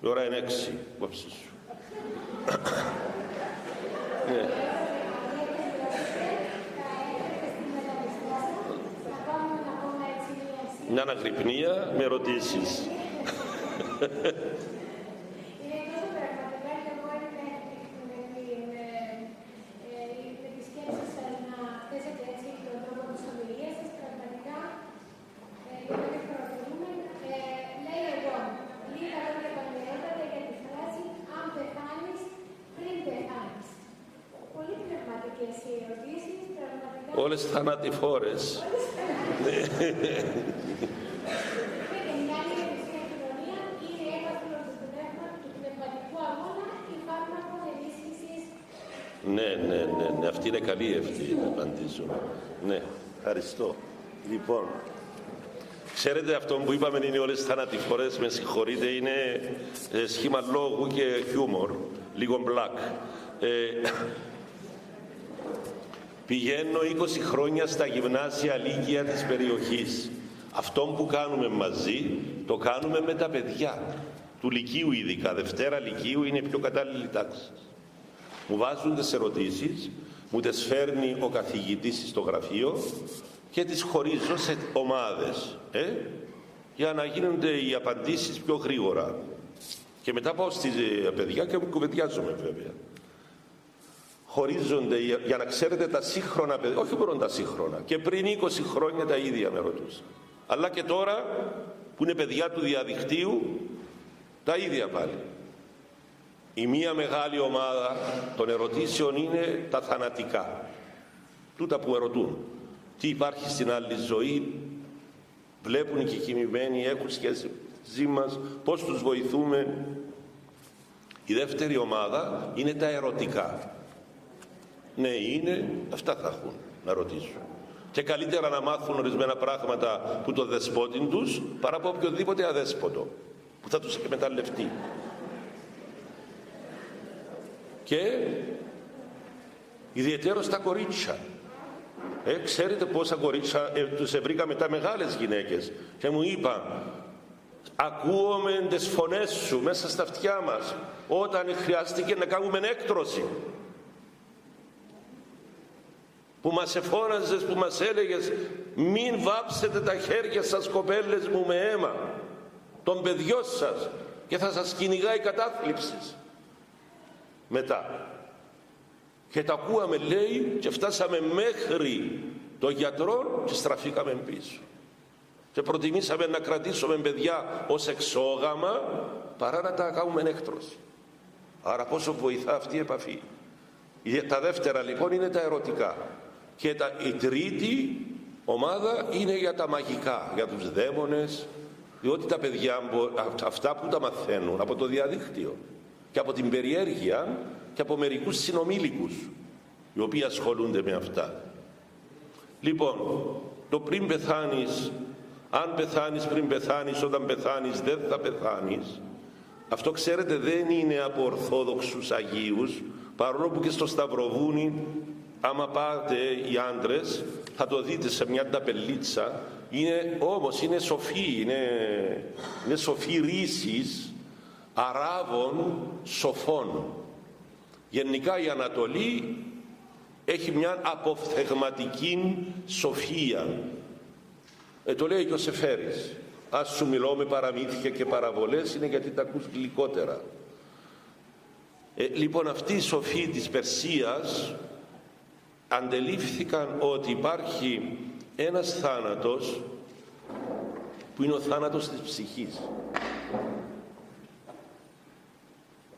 Η ώρα είναι 6, υπόψη σου. Ναι. Μια αναγρυπνία με ερωτήσεις. Όλες θανατηφόρες. Ναι, αυτή είναι καλή αυτή να απαντήσω. Ναι, ευχαριστώ. Λοιπόν, ξέρετε αυτό που είπαμε είναι όλες θανατηφόρες, με συγχωρείτε, είναι σχήμα λόγου και χιούμορ, λίγο μπλακ. Πηγαίνω 20 χρόνια στα γυμνάσια λύκεια της περιοχής. Αυτό που κάνουμε μαζί, το κάνουμε με τα παιδιά. Του λυκείου ειδικά, Δευτέρα λυκείου είναι πιο κατάλληλη τάξη. Μου βάζουν τις ερωτήσεις, μου τις φέρνει ο καθηγητής στο γραφείο και τις χωρίζω σε ομάδες, για να γίνονται οι απαντήσεις πιο γρήγορα. Και μετά πάω στις παιδιά και μου κουβεντιάζομαι βέβαια. Χωρίζονται, για να ξέρετε, τα σύγχρονα παιδιά, όχι μόνο τα σύγχρονα, και πριν 20 χρόνια τα ίδια με ρωτούσαν. Αλλά και τώρα που είναι παιδιά του διαδικτύου, τα ίδια πάλι. Η μία μεγάλη ομάδα των ερωτήσεων είναι τα θανατικά. Τούτα που ερωτούν. Τι υπάρχει στην άλλη ζωή, βλέπουν και οι κοιμημένοι, έχουν σχέση μας, πώς τους βοηθούμε. Η δεύτερη ομάδα είναι τα ερωτικά. Ναι, είναι, αυτά θα έχουν να ρωτήσουν. Και καλύτερα να μάθουν ορισμένα πράγματα που το δεσπότη τους, παρά από οποιοδήποτε αδέσποτο που θα τους εκμεταλλευτεί. Και ιδιαιτέρως τα κορίτσια. Ξέρετε πόσα κορίτσια τους βρήκα μετά μεγάλες γυναίκες και μου είπαν, ακούουμε τις φωνές σου μέσα στα αυτιά μας όταν χρειάστηκε να κάνουμε έκτρωση, που μας εφώναζες, που μας έλεγες μην βάψετε τα χέρια σας κοπέλες μου με αίμα των παιδιών σας και θα σας κυνηγάει η κατάθλιψη. Μετά και τα ακούαμε, λέει, και φτάσαμε μέχρι το γιατρό και στραφήκαμε πίσω και προτιμήσαμε να κρατήσουμε παιδιά ως εξόγαμα παρά να τα κάνουμε έκτρωση. Άρα πόσο βοηθά αυτή η επαφή. Τα δεύτερα λοιπόν είναι τα ερωτικά και η τρίτη ομάδα είναι για τα μαγικά, για τους δαίμονες, διότι τα παιδιά αυτά που τα μαθαίνουν από το διαδίκτυο και από την περιέργεια και από μερικούς συνομήλικους οι οποίοι ασχολούνται με αυτά. Λοιπόν, το πριν πεθάνεις, αν πεθάνεις πριν πεθάνεις, όταν πεθάνεις δεν θα πεθάνεις, αυτό ξέρετε δεν είναι από ορθόδοξους Αγίους, παρόλο που και στο Σταυροβούνι άμα πάτε οι άντρες θα το δείτε σε μια ταπελίτσα, όμως είναι σοφή, είναι σοφή ρίσεις Αράβων σοφών. Γενικά η Ανατολή έχει μια αποφθεγματική σοφία. Το λέει και ο Σεφέρης. Ας σου μιλώ με παραμύθια και παραβολές είναι γιατί τα ακούς γλυκότερα. Λοιπόν, αυτοί οι σοφοί της Περσίας αντελήφθηκαν ότι υπάρχει ένας θάνατος που είναι ο θάνατος της ψυχής.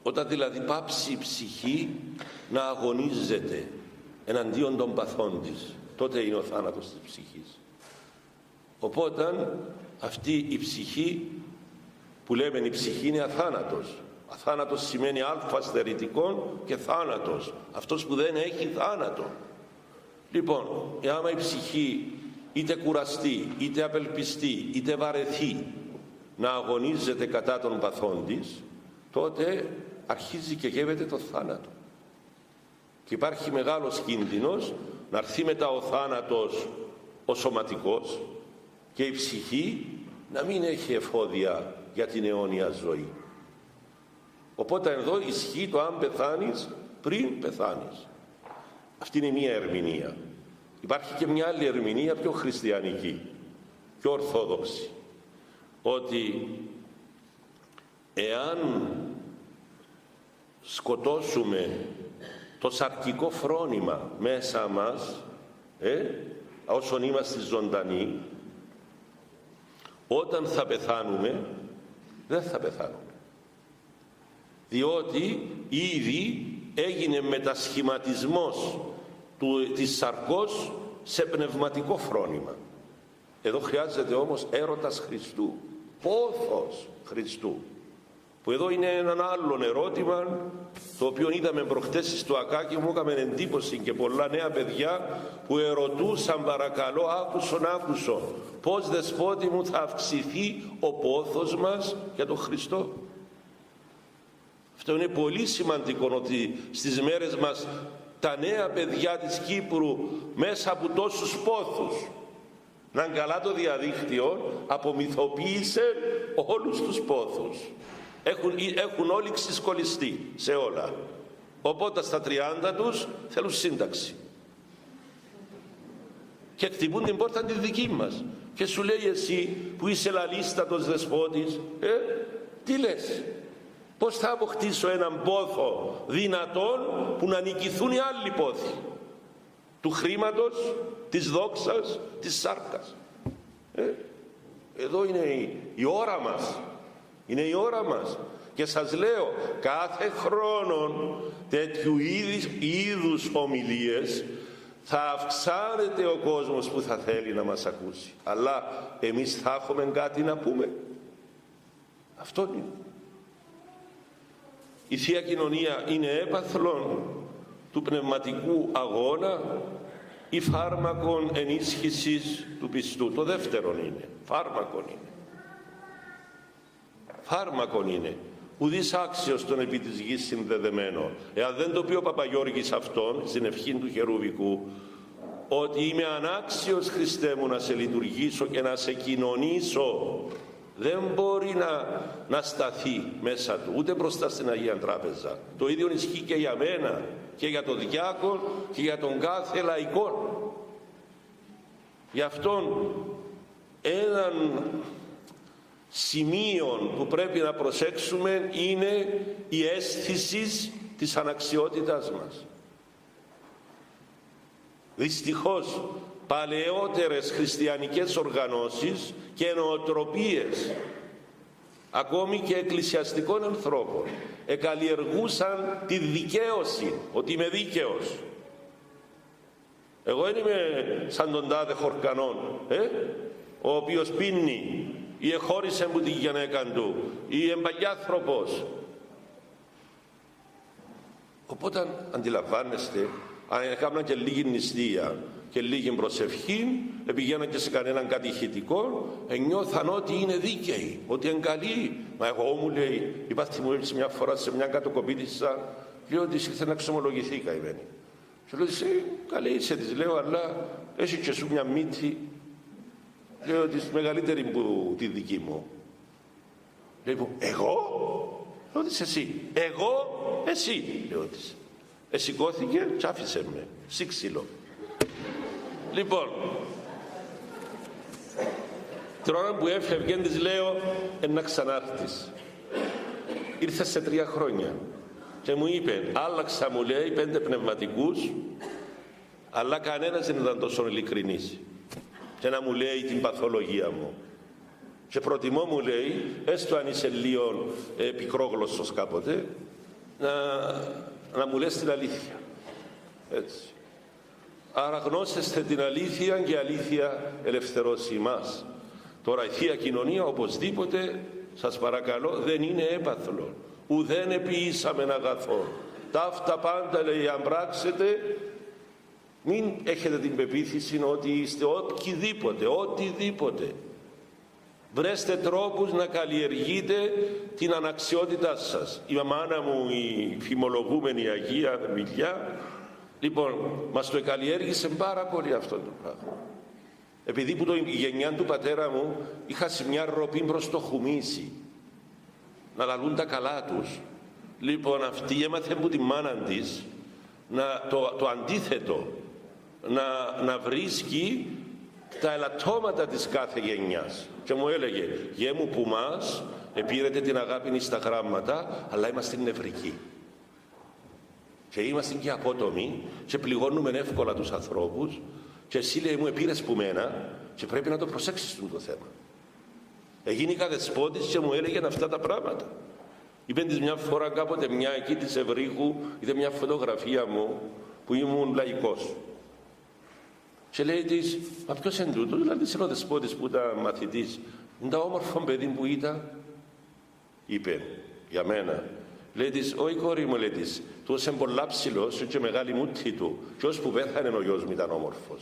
Όταν δηλαδή πάψει η ψυχή να αγωνίζεται εναντίον των παθών της, τότε είναι ο θάνατος της ψυχής. Οπότε αυτή η ψυχή που λέμε η ψυχή είναι αθάνατος. Αθάνατος σημαίνει αλφα στερητικών και θάνατος, αυτός που δεν έχει θάνατο. Λοιπόν, άμα η ψυχή είτε κουραστεί, είτε απελπιστεί, είτε βαρεθεί να αγωνίζεται κατά των παθών της, τότε αρχίζει και γεύεται το θάνατο. Και υπάρχει μεγάλος κίνδυνος να έρθει μετά ο θάνατος ο σωματικός και η ψυχή να μην έχει εφόδια για την αιώνια ζωή. Οπότε εδώ ισχύει το αν πεθάνεις πριν πεθάνεις. Αυτή είναι μία ερμηνεία. Υπάρχει και μια άλλη ερμηνεία πιο χριστιανική, πιο ορθόδοξη, ότι εάν σκοτώσουμε το σαρκικό φρόνημα μέσα μας, όσον είμαστε ζωντανοί, όταν θα πεθάνουμε δεν θα πεθάνουμε, διότι ήδη έγινε μετασχηματισμός της σαρκός σε πνευματικό φρόνημα. Εδώ χρειάζεται όμως έρωτας Χριστού, πόθος Χριστού, που εδώ είναι έναν άλλον ερώτημα, το οποίο είδαμε προχτές στο ΑΚΑ και μου έκαμε εντύπωση, και πολλά νέα παιδιά που ερωτούσαν, παρακαλώ, άκουσον, πώς Δεσπότη μου θα αυξηθεί ο πόθος μας για τον Χριστό. Αυτό είναι πολύ σημαντικό, ότι στις μέρες μας τα νέα παιδιά της Κύπρου μέσα από τόσους πόθους, να είναι καλά το διαδίκτυο, απομυθοποίησε όλους τους πόθους. Έχουν όλοι ξυσκολιστεί σε όλα. Οπότε στα 30 τους θέλουν σύνταξη. Και χτυπούν την πόρτα τη δική μας. Και σου λέει, εσύ που είσαι λαλίστατος Δεσπότης, τι λες? Πώς θα αποκτήσω έναν πόθο δυνατόν που να νικηθούν οι άλλοι πόθοι του χρήματος, της δόξας, της σάρκας? Εδώ είναι η ώρα μας. Είναι η ώρα μας. Και σας λέω, κάθε χρόνο τέτοιου είδους ομιλίες θα αυξάνεται ο κόσμος που θα θέλει να μας ακούσει. Αλλά εμείς θα έχουμε κάτι να πούμε. Αυτό είναι. Η Θεία Κοινωνία είναι έπαθλον του πνευματικού αγώνα ή φάρμακον ενίσχυσης του πιστού? Το δεύτερο είναι. Φάρμακον είναι. Φάρμακον είναι. Ουδής άξιος τον επί της γης συνδεδεμένο. Εάν δεν το πει ο Παπαγιώργης αυτόν στην ευχή του Χερουβικού, ότι είμαι ανάξιος, Χριστέ μου, να σε λειτουργήσω και να σε κοινωνήσω, δεν μπορεί να σταθεί μέσα του, ούτε μπροστά στην Αγία Τράπεζα. Το ίδιο ισχύει και για μένα και για τον διάκον και για τον κάθε λαϊκό. Γι' αυτόν έναν σημείο που πρέπει να προσέξουμε είναι η αίσθηση της αναξιότητάς μας. Δυστυχώς παλαιότερες χριστιανικές οργανώσεις και νοοτροπίες, ακόμη και εκκλησιαστικών ανθρώπων, εκαλλιεργούσαν τη δικαίωση, ότι είμαι δίκαιος. Εγώ δεν είμαι σαν τον τάδε Χορκανόν, ο οποίος πίνει ή εχώρισε μου τη γυναίκα του ή εμπαγιάνθρωπος. Οπότε αντιλαμβάνεστε, αν έκαναν και λίγη νηστεία και λίγη προσευχή, πηγαίναν και σε κανέναν κατηχητικό, νιώθαν ότι είναι δίκαιοι, ότι είναι καλοί. Μα εγώ, μου λέει, υπάρχει μου έτσι μια φορά σε μια κατοκοπήτησα, λέω ότι ήρθε να ξομολογηθεί καημένη. Και λέω, εσύ καλή είσαι, της λέω, αλλά έχει και σου μια μύτη, λέω, ότι είσαι μεγαλύτερη που τη δική μου. Λέω, εγώ? Λέω, ότι εσύ. Εγώ? Εσύ. Λέω, ότι σηκώθηκε και άφησε με. Σύξυλο. Λοιπόν, την ώρα που έφευγε της λέω, να ξανάρθεις. Ήρθε σε 3 χρόνια και μου είπε, άλλαξα, μου λέει, 5 πνευματικούς, αλλά κανένας δεν ήταν τόσο ειλικρινής και να μου λέει την παθολογία μου. Και προτιμώ, μου λέει, έστω αν είσαι λίγο πικρόγλωσσος κάποτε, να μου λες την αλήθεια. Έτσι. Άρα γνώσεστε την αλήθεια και η αλήθεια ελευθερώσει εμάς. Τώρα η Θεία Κοινωνία οπωσδήποτε, σας παρακαλώ, δεν είναι έπαθλο. Ουδέν επιήσαμεν αγαθόν. Ταύτα πάντα, λέει, αν πράξετε, μην έχετε την πεποίθηση ότι είστε οτιδήποτε. Βρέστε τρόπους να καλλιεργείτε την αναξιότητά σας. Η μάνα μου, η φημολογούμενη Αγία Μιλιά, λοιπόν, μας το καλλιέργησε πάρα πολύ αυτό το πράγμα. Επειδή που η γενιά του πατέρα μου είχα σε μια ροπή προς το χουμίσι, να λαλούν τα καλά τους, Λοιπόν, αυτή έμαθε από τη μάνα της το αντίθετο, να βρίσκει τα ελαττώματα της κάθε γενιάς. Και μου έλεγε, γε μου που μας επήρετε την αγάπη στα γράμματα, αλλά είμαστε νευρικοί. Και είμαστε και απότομοι και πληγώνουμε εύκολα τους ανθρώπους, και εσύ, λέει, μου επήρες που μένα και πρέπει να το προσέξεις το θέμα. Έγινηκα δεσπότης και μου έλεγε αυτά τα πράγματα. Είπε της μια φορά κάποτε μια εκεί της Ευρύχου, είδε μια φωτογραφία μου που ήμουν λαϊκός. Και λέει της, μα ποιος είναι τούτος? Δηλαδή είναι ο δεσπότης που ήταν μαθητής. Είναι τα όμορφο παιδί που ήταν. Είπε, για μένα. Λέει της, όχι κόρη μου, λέει της, του είναι πολλά ψηλός και μεγάλη μούτη του. Και ως που πέθανε ο γιος μου ήταν όμορφος.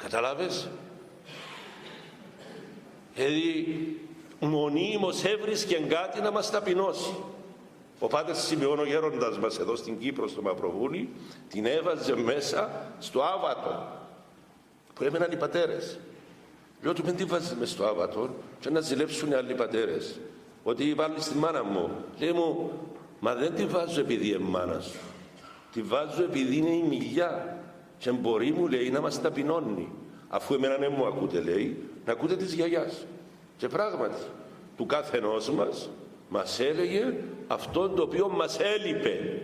Καταλάβες? Δηλαδή μονίμως έβρισκε κάτι να μας ταπεινώσει. Ο Πάτερ Σιμεών, ο γέροντας μας εδώ στην Κύπρο, στο Μαυροβούνι, την έβαζε μέσα στο άβατο που έμεναν οι πατέρες. Λέω του, μην τη βάζεις μες στο άβατο και να ζηλέψουν οι άλλοι πατέρες. Ότι βάλει στη μάνα μου. Λέει μου, μα δεν τη βάζω επειδή είναι μάνα σου. Τη βάζω επειδή είναι η μιλιά. Και μπορεί, μου λέει, να μας ταπεινώνει. Αφού εμένα δεν μου ακούτε, λέει, να ακούτε της γιαγιάς. Και πράγματι, του κάθε ενός μας έλεγε αυτό το οποίο μας έλειπε.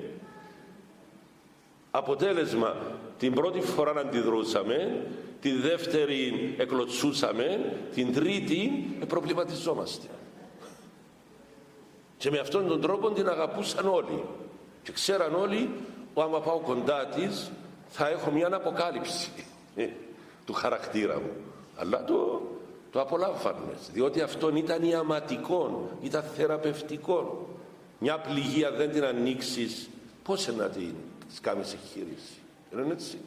Αποτέλεσμα, την πρώτη φορά να αντιδρούσαμε, τη δεύτερη εκλωτσούσαμε, την τρίτη προβληματιζόμαστε. Και με αυτόν τον τρόπο την αγαπούσαν όλοι. Και ξέραν όλοι, άμα πάω κοντά της, θα έχω μια αποκάλυψη του χαρακτήρα μου. Αλλά το απολάμβανες, διότι αυτόν ήταν ιαματικό, ήταν θεραπευτικό. Μια πληγή, αν δεν την ανοίξεις, πώς να την κάνεις εγχείρηση? Είναι έτσι.